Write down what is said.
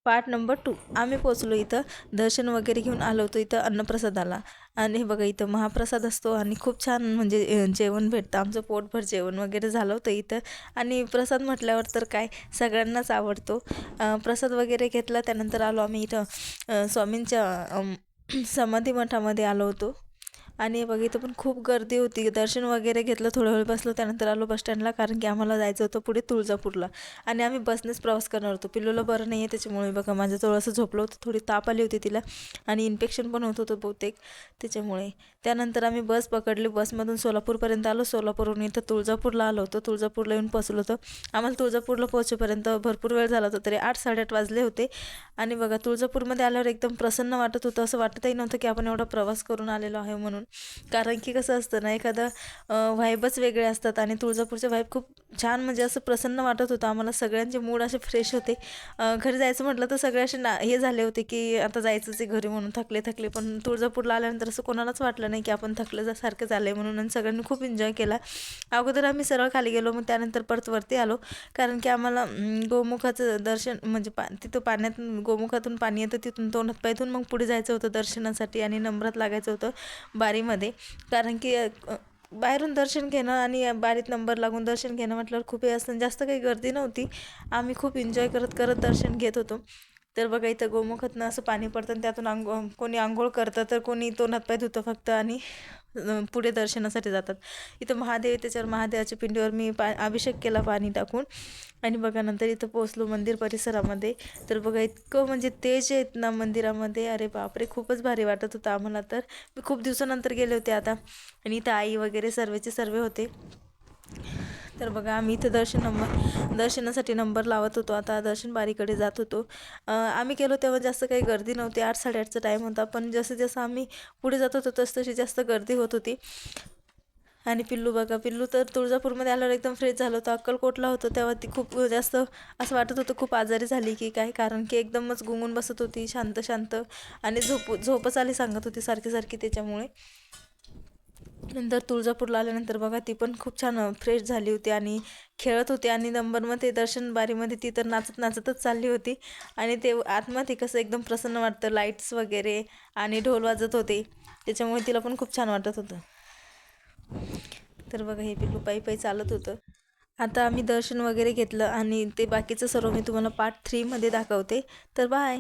Part number 2 आम्ही पोचलो इथं. दर्शन वगैरे घेऊन आलो होतो इथं अन्नप्रसादाला. आणि हे बघा इथं महाप्रसाद असतो आणि खूप छान म्हणजे जेवण भेटतं. आमचं पोटभर जेवण वगैरे झालं होतं इथं. आणि प्रसाद म्हटल्यावर तर काय सगळ्यांनाच आवडतो. प्रसाद वगैरे घेतला. त्यानंतर आलो आम्ही इथं स्वामींच्या समाधी मठामध्ये आलो होतो. आणि बघ इथं पण खूप गर्दी होती. दर्शन वगैरे घेतलं, थोडा वेळ बसलो, त्यानंतर आलो बस स्टँडला, कारण की आम्हाला जायचं होतं पुढे तुळजापूरला. आणि आम्ही बसनेच प्रवास करणार होतो. पिल्लूला बरं नाही आहे त्याच्यामुळे बघा माझं थोडंसं झोपलं होतं, थोडी ताप आली होती तिला आणि इन्फेक्शन पण होत होतं बहुतेक त्याच्यामुळे. त्यानंतर आम्ही बस पकडली. बसमधून सोलापूरपर्यंत आलो. सोलापूरहून इथं तुळजापूरला आलो होतो. तुळजापूरला येऊन पोचलो होतो. आम्हाला तुळजापूरला पोहोचेपर्यंत भरपूर वेळ झाला होता, तरी 8-8:30 वाजले होते. आणि बघा तुळजापूरमध्ये आल्यावर एकदम प्रसन्न वाटत होतं. असं वाटतही नव्हतं की आपण एवढा प्रवास करून आलेलो आहे म्हणून. कारण की कसं असतं ना, एखादं व्हाईबच वेगळे असतात. आणि तुळजापूरचे व्हाईब खूप छान, म्हणजे असं प्रसन्न वाटत होतं आम्हाला. सगळ्यांचे मूड असे फ्रेश होते. घरी जायचं म्हटलं तर सगळे असे हे झाले होते की आता जायचंच आहे घरी म्हणून, थकले. पण तुळजापूरला आल्यानंतर असं कोणालाच वाटलं नाही की आपण थकलं सारखं झालं आहे म्हणून. आणि सगळ्यांनी खूप एन्जॉय केला. अगोदर आम्ही सरळ खाली गेलो, मग त्यानंतर परत वरती आलो, कारण की आम्हाला गोमुखाचं दर्शन म्हणजे तिथं पाण्यात गोमुखातून पाणी येतं, तिथून तोंडात पायथून मग पुढे जायचं होतं दर्शनासाठी. आणि नंबरात लागायचं होतं बारीमध्ये, कारण की बाहेरून दर्शन घेणं आणि बारीत नंबर लागून दर्शन घेणं म्हटल्यावर खूप हे असतं. जास्त काही गर्दी नव्हती. आम्ही खूप एन्जॉय करत करत दर्शन घेत होतो. तर बघा इथं गोमुखातनं असं पाणी पडतं आणि त्यातून कोणी आंघोळ करतं, तर कोणी तोंडात पाय धुतं फक्त आणि पुढे दर्शनासाठी जातात. इथं महादेव, त्याच्यावर महादेवाच्या पिंडीवर मी अभिषेक केला पाणी टाकून. आणि बघा नंतर इथं पोचलो मंदिर परिसरामध्ये. तर बघा इतकं म्हणजे तेज आहेत ना मंदिरामध्ये, अरे बापरे, खूपच भारी वाटत होतं आम्हाला. तर मी खूप दिवसानंतर गेले होते आता. आणि इथं आई वगैरे सर्वेचे सर्व होते. तर बघा आम्ही इथं दर्शनासाठी नंबर लावत होतो. आता दर्शन बारीकडे जात होतो. आम्ही गेलो तेव्हा जास्त काही गर्दी नव्हती. 8-8:30चा टाईम होता. पण जसं जसं आम्ही पुढे जात होतो तशी जास्त गर्दी होत होती. आणि पिल्लू बघा, पिल्लू तर तुळजापूरमध्ये आल्यावर एकदम फ्रेश झालं होतं. अक्कलकोटला होतं तेव्हा ती खूप जास्त असं वाटत होतं खूप आजारी झाली की काय, कारण की एकदमच गुंगून बसत होती शांत शांत. आणि झोपच आली सांगत होती सारखी सारखी त्याच्यामुळे. नंतर तुळजापूरला आल्यानंतर बघा ती पण खूप छान फ्रेश झाली होती आणि खेळत होती. आणि नंबरमध्ये दर्शन बारीमध्ये ती तर नाचत नाचतच चालली होती. आणि ते आतमध्ये कसं एकदम प्रसन्न वाटतं, लाईट्स वगैरे आणि ढोल वाजत होते, त्याच्यामुळे तिला पण खूप छान वाटत होतं. तर बघा हे पिल्लू पायी पायी चालत होतं. आता आम्ही दर्शन वगैरे घेतलं आणि ते बाकीचं सर्व मी तुम्हाला पार्ट 3 मध्ये दाखवते. तर बाय.